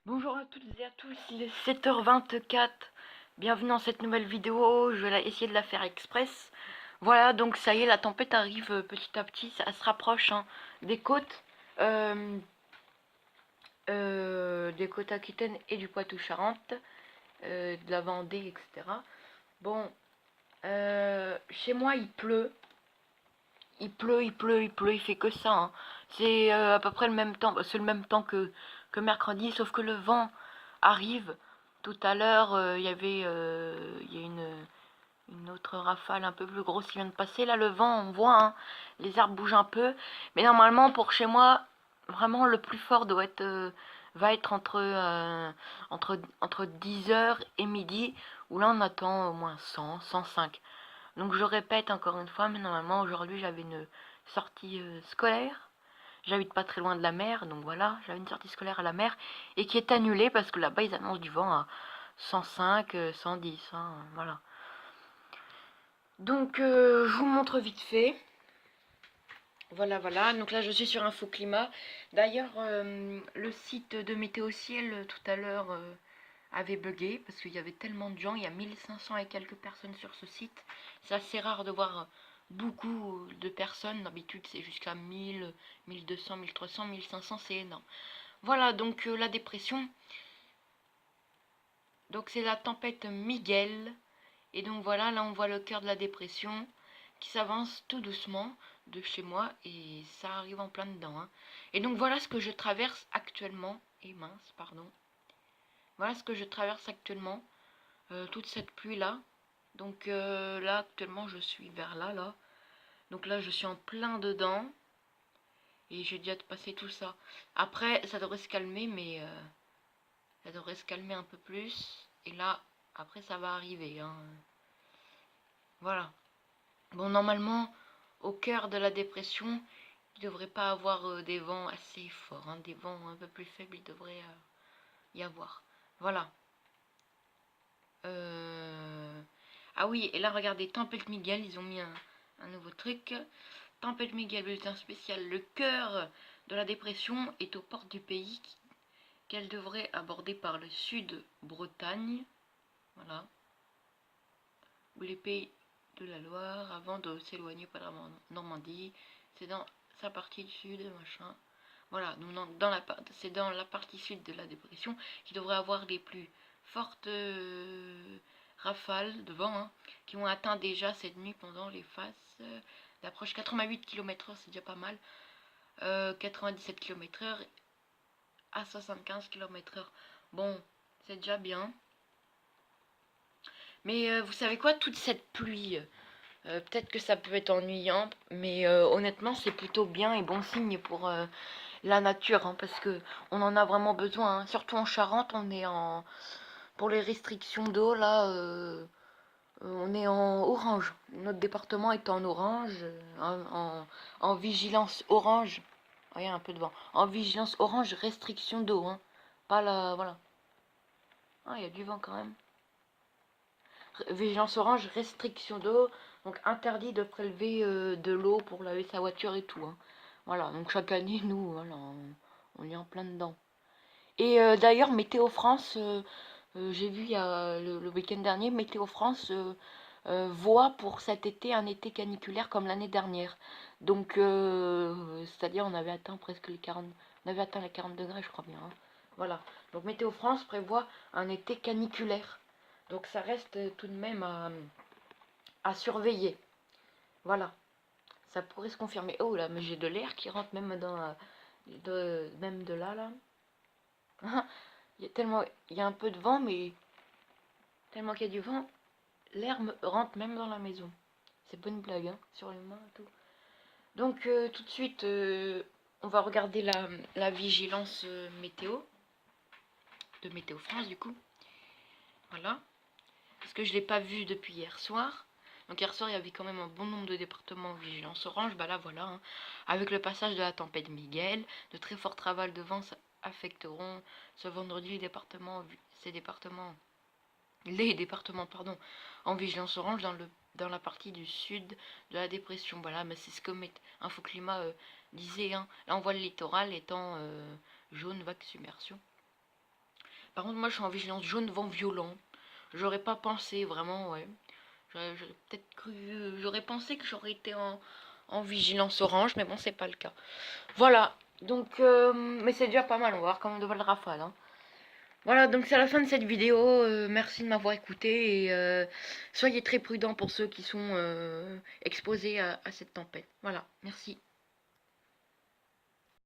Bonjour à toutes et à tous, il est 7h24. Bienvenue dans cette nouvelle vidéo, je vais essayer de la faire express. Voilà, donc ça y est, la tempête arrive petit à petit, ça se rapproche des côtes, euh, des côtes aquitaines et du Poitou-Charentes, de la Vendée, etc. Bon, chez moi il pleut, il fait que ça, hein. C'est à peu près le même temps, c'est le même temps que mercredi, sauf que le vent arrive. Tout à l'heure, il y a une autre rafale un peu plus grosse qui vient de passer. Là, le vent, on voit, hein, les arbres bougent un peu. Mais normalement, pour chez moi, vraiment, le plus fort va être entre 10h et midi, où là, on attend au moins 100, 105. Donc je répète encore une fois, mais normalement aujourd'hui j'avais une sortie scolaire. J'habite pas très loin de la mer, donc voilà, j'avais une sortie scolaire à la mer et qui est annulée parce que là-bas ils annoncent du vent à 105, 110, hein, voilà. Donc je vous montre vite fait. Voilà, voilà. Donc là je suis sur Infoclimat. D'ailleurs, le site de Météo Ciel tout à l'heure avait bugué parce qu'il y avait tellement de gens. Il y a 1500 et quelques personnes sur ce site. C'est assez rare de voir beaucoup de personnes. D'habitude c'est jusqu'à 1000, 1200, 1300, 1500, c'est énorme. Voilà, donc la dépression. Donc c'est la tempête Miguel. Et donc voilà, là on voit le cœur de la dépression qui s'avance tout doucement de chez moi et ça arrive en plein dedans, hein. Et donc voilà ce que je traverse actuellement. Et mince, pardon. Voilà ce que je traverse actuellement. Toute cette pluie là. Donc là actuellement je suis vers là. Donc là je suis en plein dedans. Et j'ai déjà passé tout ça. Après ça devrait se calmer, mais ça devrait se calmer un peu plus. Et là, après ça va arriver, hein. Voilà. Bon, normalement, au cœur de la dépression, il ne devrait pas avoir des vents assez forts, hein. Des vents un peu plus faibles, il devrait y avoir. Voilà. Ah oui, et là, regardez, Tempête Miguel, ils ont mis un nouveau truc. Tempête Miguel, bulletin spécial. Le cœur de la dépression est aux portes du pays qu'elle devrait aborder par le sud Bretagne. Voilà. Ou les pays de la Loire avant de s'éloigner par la Normandie. C'est dans sa partie sud, machin. Voilà, c'est dans la partie sud de la dépression qui devrait avoir les plus fortes rafales de vent, hein, qui ont atteint déjà cette nuit pendant les phases d'approche 88 km/h, c'est déjà pas mal. 97 km/h à 75 km/h. Bon, c'est déjà bien. Mais vous savez quoi, toute cette pluie, peut-être que ça peut être ennuyant, mais honnêtement, c'est plutôt bien et bon signe pour la nature, hein, parce que on en a vraiment besoin, hein. Surtout en Charente, on est en pour les restrictions d'eau là, on est en orange. Notre département est en orange, en vigilance orange. Il y a un peu de vent. En vigilance orange, restriction d'eau, hein. Pas la voilà. Ah, il y a du vent quand même. Vigilance orange, restriction d'eau, donc interdit de prélever de l'eau pour laver sa voiture et tout, hein. Voilà, donc chaque année, nous, voilà, on est en plein dedans. Et d'ailleurs, Météo France, j'ai vu il y a le week-end dernier, Météo France voit pour cet été un été caniculaire comme l'année dernière. Donc, c'est-à-dire on avait atteint presque les 40, on avait atteint les 40 degrés, je crois bien, hein. Voilà. Donc Météo France prévoit un été caniculaire. Donc ça reste tout de même à surveiller. Voilà. Ça pourrait se confirmer. Oh là, mais j'ai de l'air qui rentre même même de là, là. Il y a un peu de vent, mais tellement qu'il y a du vent, l'air rentre même dans la maison. C'est pas une blague, hein, sur les mains et tout. Donc tout de suite, on va regarder la vigilance météo, de Météo France du coup. Voilà. Parce que je ne l'ai pas vu depuis hier soir. Donc hier soir, il y avait quand même un bon nombre de départements en vigilance orange. Bah là, voilà, hein. Avec le passage de la tempête Miguel, de très forts travaux de vent affecteront ce vendredi les départements pardon, en vigilance orange dans la partie du sud de la dépression. Voilà, mais c'est ce que Infoclimat disait, hein. Là, on voit le littoral étant jaune, vague submersion. Par contre, moi, je suis en vigilance jaune vent violent. J'aurais pas pensé, vraiment, ouais. J'aurais peut-être cru... J'aurais pensé que j'aurais été en vigilance orange, mais bon, c'est pas le cas. Voilà, donc... mais c'est déjà pas mal, on va voir quand même de le rafale, hein. Voilà, donc c'est la fin de cette vidéo. Merci de m'avoir écouté et soyez très prudents pour ceux qui sont exposés à cette tempête. Voilà, merci.